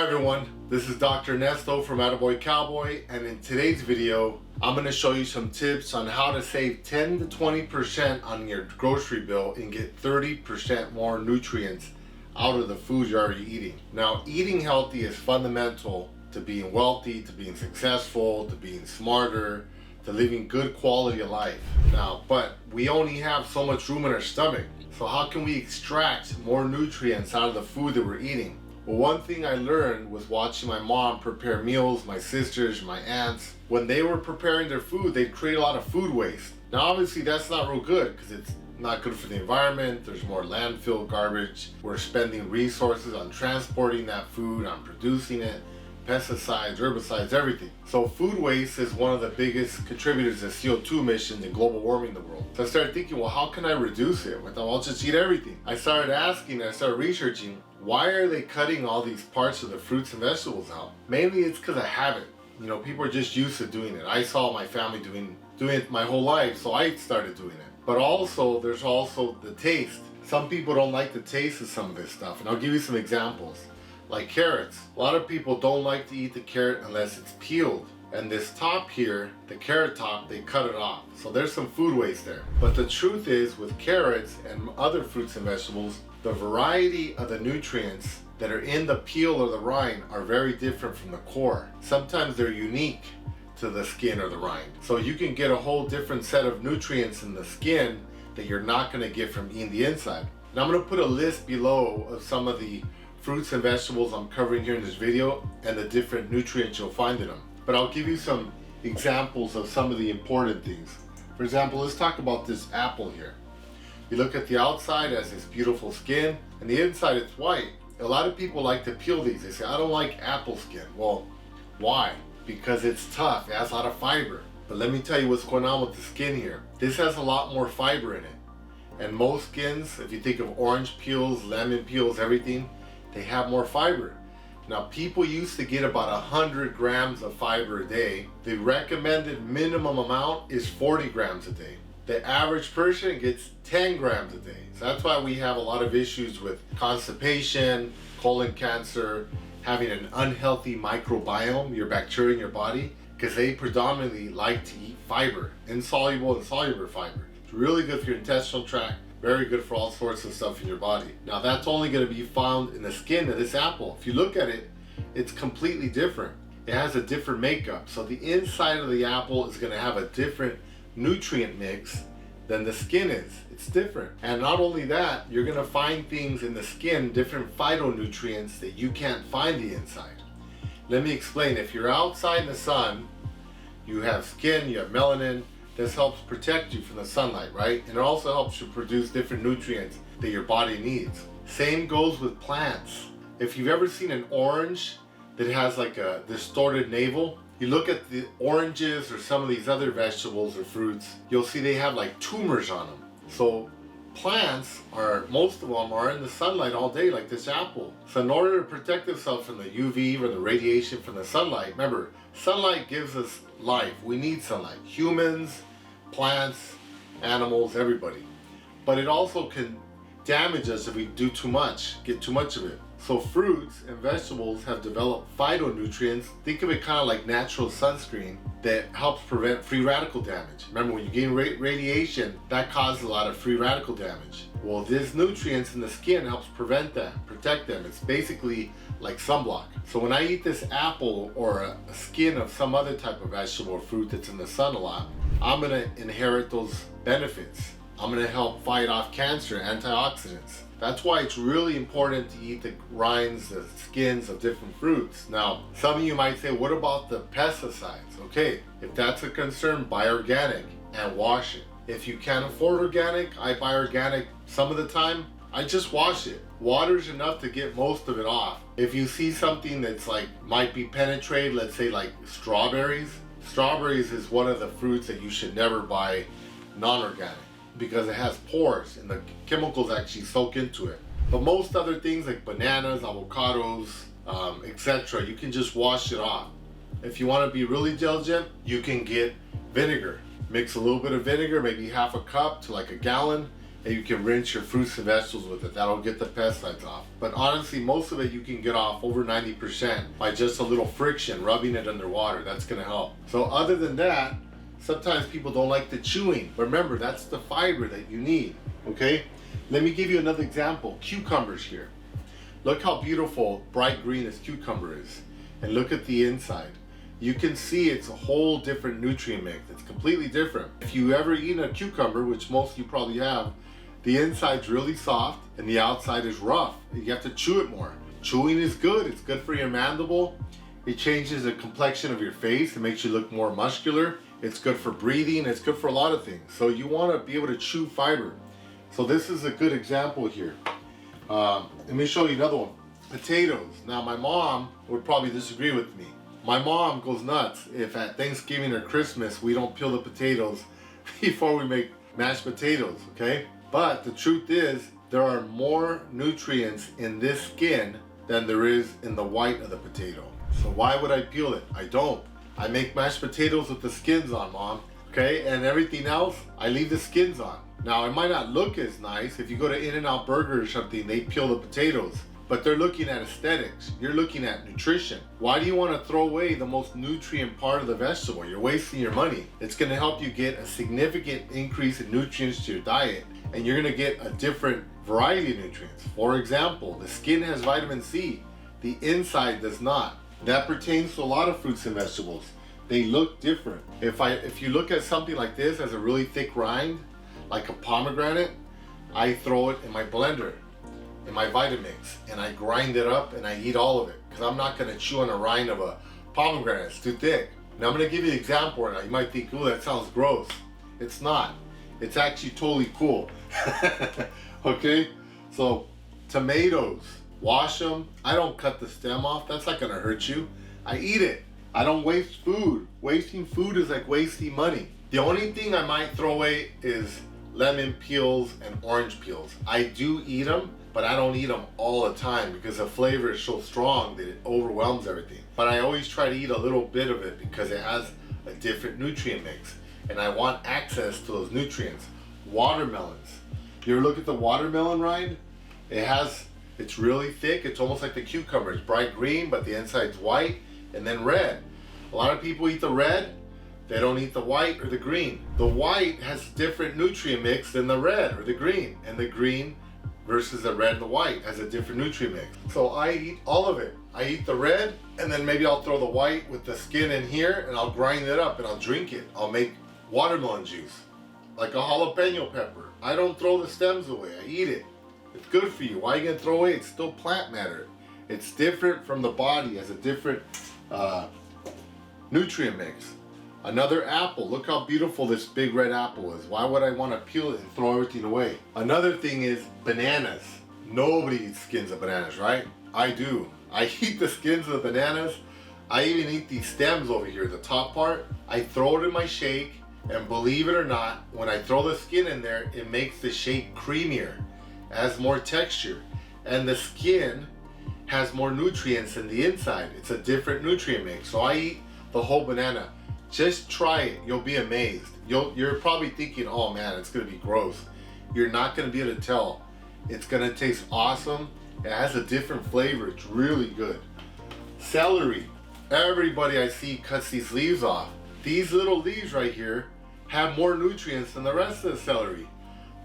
everyone, this is Dr. Ernesto from Attaboy Cowboy, and in today's video I'm going to show you some tips on how to save 10 to 20% on your grocery bill and get 30% more nutrients out of the food you're already eating. Now, eating healthy is fundamental to being wealthy, to being successful, to being smarter, to living good quality of life. Now, but we only have so much room in our stomach, so how can we extract more nutrients out of the food that we're eating? Well, one thing I learned was watching my mom prepare meals, my sisters, my aunts. When they were preparing their food, they'd create a lot of food waste. Now, obviously, that's not real good because it's not good for the environment. There's more landfill garbage. We're spending resources on transporting that food, on producing it, pesticides, herbicides, everything. So food waste is one of the biggest contributors to CO2 emissions and global warming in the world. So I started thinking, well, how can I reduce it? I thought, I'll just eat everything. I started asking, I started researching, why are they cutting all these parts of the fruits and vegetables out? Mainly it's because of habit. You know, people are just used to doing it. I saw my family doing it my whole life, so I started doing it. But also, there's also the taste. Some people don't like the taste of some of this stuff, and I'll give you some examples. Like carrots. A lot of people don't like to eat the carrot unless it's peeled. And this top here, the carrot top, they cut it off. So there's some food waste there. But the truth is, with carrots and other fruits and vegetables, the variety of the nutrients that are in the peel or the rind are very different from the core. Sometimes they're unique to the skin or the rind. So you can get a whole different set of nutrients in the skin that you're not going to get from eating the inside. Now I'm going to put a list below of some of the fruits and vegetables I'm covering here in this video and the different nutrients you'll find in them. But I'll give you some examples of some of the important things. For example, let's talk about this apple here. You look at the outside, it has this beautiful skin, and the inside it's white. A lot of people like to peel these. They say, I don't like apple skin. Well, why? Because it's tough, it has a lot of fiber. But let me tell you what's going on with the skin here. This has a lot more fiber in it. And most skins, if you think of orange peels, lemon peels, everything, they have more fiber. Now, people used to get about 100 grams of fiber a day. The recommended minimum amount is 40 grams a day. The average person gets 10 grams a day. So that's why we have a lot of issues with constipation, colon cancer, having an unhealthy microbiome, your bacteria in your body, because they predominantly like to eat fiber, insoluble and soluble fiber. It's really good for your intestinal tract. Very good for all sorts of stuff in your body. Now, that's only going to be found in the skin of this apple. If you look at it, it's completely different. It has a different makeup. So the inside of the apple is going to have a different nutrient mix than the skin is. It's different. And not only that, you're going to find things in the skin, different phytonutrients that you can't find the inside. Let me explain. If you're outside in the sun, you have skin, you have melanin. This helps protect you from the sunlight, right? And it also helps you produce different nutrients that your body needs. Same goes with plants. If you've ever seen an orange that has like a distorted navel, you look at the oranges or some of these other vegetables or fruits, you'll see they have like tumors on them. So plants most of them are in the sunlight all day, like this apple. So in order to protect themselves from the UV or the radiation from the sunlight, remember, sunlight gives us life. We need sunlight. Humans, plants, animals, everybody. But it also can damage us if we do too much, get too much of it. So fruits and vegetables have developed phytonutrients. Think of it kind of like natural sunscreen that helps prevent free radical damage. Remember, when you gain radiation, that causes a lot of free radical damage. Well, these nutrients in the skin helps prevent that, protect them. It's basically like sunblock. So when I eat this apple or a skin of some other type of vegetable or fruit that's in the sun a lot, I'm going to inherit those benefits. I'm going to help fight off cancer, antioxidants. That's why it's really important to eat the rinds, the skins of different fruits. Now, some of you might say, what about the pesticides? Okay, if that's a concern, buy organic and wash it. If you can't afford organic, I buy organic some of the time. I just wash it. Water's enough to get most of it off. If you see something that's like, might be penetrated, let's say like strawberries. Strawberries is one of the fruits that you should never buy non-organic, because it has pores and the chemicals actually soak into it. But most other things like bananas, avocados, etc., you can just wash it off. If you want to be really diligent, you can get vinegar. Mix a little bit of vinegar, maybe half a cup to like a gallon, and you can rinse your fruits and vegetables with it. That'll get the pesticides off. But honestly, most of it you can get off over 90% by just a little friction, rubbing it under water. That's gonna help. So other than that, sometimes people don't like the chewing. Remember, that's the fiber that you need, okay? Let me give you another example. Cucumbers here. Look how beautiful bright green this cucumber is. And look at the inside. You can see it's a whole different nutrient mix. It's completely different. If you ever eat a cucumber, which most of you probably have, the inside's really soft and the outside is rough. You have to chew it more. Chewing is good. It's good for your mandible. It changes the complexion of your face. It makes you look more muscular. It's good for breathing. It's good for a lot of things. So you want to be able to chew fiber. So this is a good example here. Let me show you another one. Potatoes. Now my mom would probably disagree with me. My mom goes nuts if at Thanksgiving or Christmas we don't peel the potatoes before we make mashed potatoes, okay? But the truth is, there are more nutrients in this skin than there is in the white of the potato. So why would I peel it? I don't. I make mashed potatoes with the skins on, Mom, okay? And everything else, I leave the skins on. Now, it might not look as nice. If you go to In-N-Out Burger or something, they peel the potatoes. But they're looking at aesthetics. You're looking at nutrition. Why do you want to throw away the most nutrient part of the vegetable? You're wasting your money. It's going to help you get a significant increase in nutrients to your diet, and you're going to get a different variety of nutrients. For example, the skin has vitamin C. The inside does not. That pertains to a lot of fruits and vegetables. They look different. If you look at something like this as a really thick rind, like a pomegranate, I throw it in my blender, in my Vitamix, and I grind it up and I eat all of it, because I'm not going to chew on a rind of a pomegranate. It's too thick. Now I'm going to give you an example right now. You might think, ooh, that sounds gross. It's not. It's actually totally cool. Okay? So tomatoes, wash them. I don't cut the stem off. That's not going to hurt you. I eat it. I don't waste food. Wasting food is like wasting money. The only thing I might throw away is lemon peels and orange peels. I do eat them, but I don't eat them all the time because the flavor is so strong that it overwhelms everything. But I always try to eat a little bit of it because it has a different nutrient mix, and I want access to those nutrients. Watermelons. You ever look at the watermelon rind? It's really thick. It's almost like the cucumber. It's bright green, but the inside's white and then red. A lot of people eat the red. They don't eat the white or the green. The white has different nutrient mix than the red or the green, and the green versus the red and the white has a different nutrient mix. So I eat all of it. I eat the red, and then maybe I'll throw the white with the skin in here, and I'll grind it up and I'll drink it. I'll make watermelon juice, like a jalapeno pepper. I don't throw the stems away. I eat it. It's good for you. Why are you gonna throw away? It's still plant matter. It's different from the body, has a different nutrient mix. Another apple. Look how beautiful this big red apple is. Why would I want to peel it and throw everything away? Another thing is bananas. Nobody eats skins of bananas, right? I do. I eat the skins of the bananas. I even eat these stems over here, the top part. I throw it in my shake, and believe it or not, when I throw the skin in there, it makes the shake creamier. It has more texture. And the skin has more nutrients than the inside. It's a different nutrient mix. So I eat the whole banana. Just try it. You'll be amazed. You're probably thinking, oh man, it's gonna be gross. You're not gonna be able to tell. It's gonna taste awesome. It has a different flavor. It's really good. Celery. Everybody I see cuts these leaves off. These little leaves right here have more nutrients than the rest of the celery.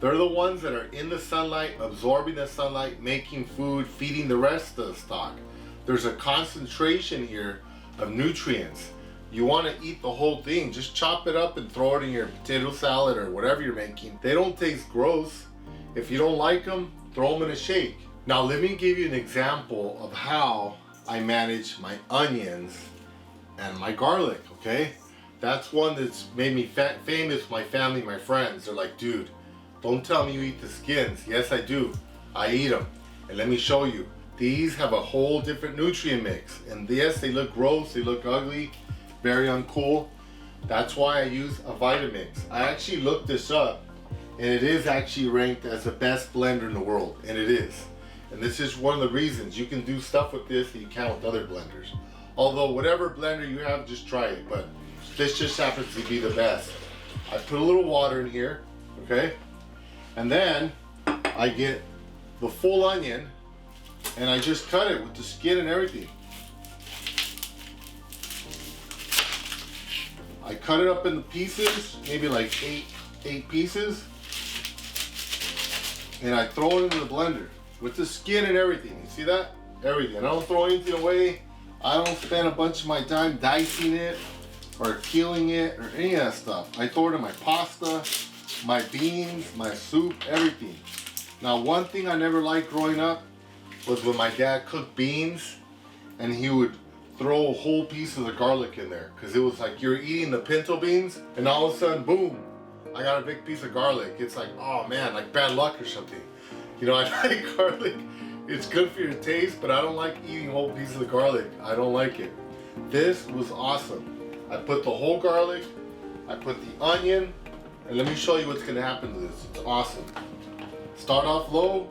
They're the ones that are in the sunlight, absorbing the sunlight, making food, feeding the rest of the stock. There's a concentration here of nutrients. You want to eat the whole thing. Just chop it up and throw it in your potato salad or whatever you're making. They don't taste gross. If you don't like them, throw them in a shake. Now let me give you an example of how I manage my onions and my garlic, okay? That's one that's made me famous, my family, my friends. They're like, dude, don't tell me you eat the skins. Yes, I do. I eat them. And let me show you. These have a whole different nutrient mix. And yes, they look gross, they look ugly, very uncool. That's why I use a Vitamix. I actually looked this up, and it is actually ranked as the best blender in the world, and it is. And this is one of the reasons you can do stuff with this that you can't with other blenders. Although whatever blender you have, just try it, but this just happens to be the best. I put a little water in here, okay? And then I get the full onion and I just cut it with the skin and everything. I cut it up into pieces, maybe like eight pieces, and I throw it into the blender with the skin and everything. You see that? Everything. I don't throw anything away. I don't spend a bunch of my time dicing it or peeling it or any of that stuff. I throw it in my pasta, my beans, my soup, everything. Now, one thing I never liked growing up was when my dad cooked beans and he would throw whole pieces of garlic in there, because it was like you're eating the pinto beans and all of a sudden, boom, I got a big piece of garlic. It's like, oh man, like bad luck or something. You know, I like garlic. It's good for your taste, but I don't like eating whole pieces of garlic. I don't like it. This was awesome. I put the whole garlic, I put the onion, and let me show you what's gonna happen to this. It's awesome. Start off low,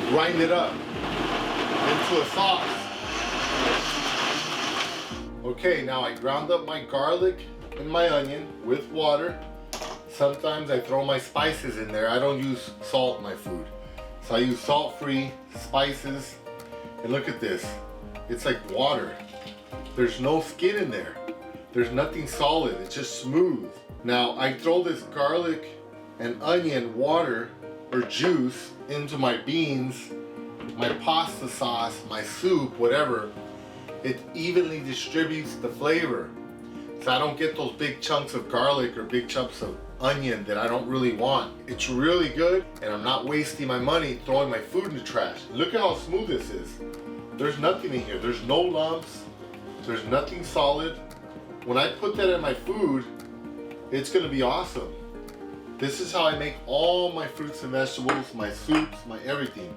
grind it up into a sauce. Okay, now I ground up my garlic and my onion with water. Sometimes I throw my spices in there. I don't use salt in my food. So I use salt-free spices. And look at this. It's like water. There's no skin in there. There's nothing solid. It's just smooth. Now I throw this garlic and onion water or juice into my beans, my pasta sauce, my soup, whatever. It evenly distributes the flavor. So I don't get those big chunks of garlic or big chunks of onion that I don't really want. It's really good, and I'm not wasting my money throwing my food in the trash. Look at how smooth this is. There's nothing in here. There's no lumps. There's nothing solid. When I put that in my food, it's gonna be awesome. This is how I make all my fruits and vegetables, my soups, my everything.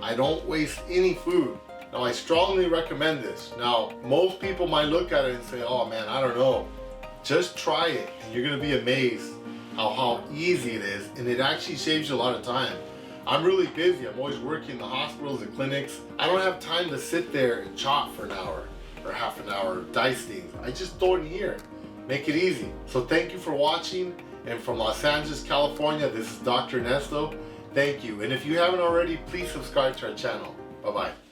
I don't waste any food. Now, I strongly recommend this. Now, most people might look at it and say, oh man, I don't know. Just try it and you're gonna be amazed how easy it is, and it actually saves you a lot of time. I'm really busy. I'm always working in the hospitals and clinics. I don't have time to sit there and chop for an hour or half an hour, dice things. I just throw it in here, make it easy. So thank you for watching, and from Los Angeles, California, this is Dr. Ernesto. Thank you, and if you haven't already, please subscribe to our channel. Bye-bye.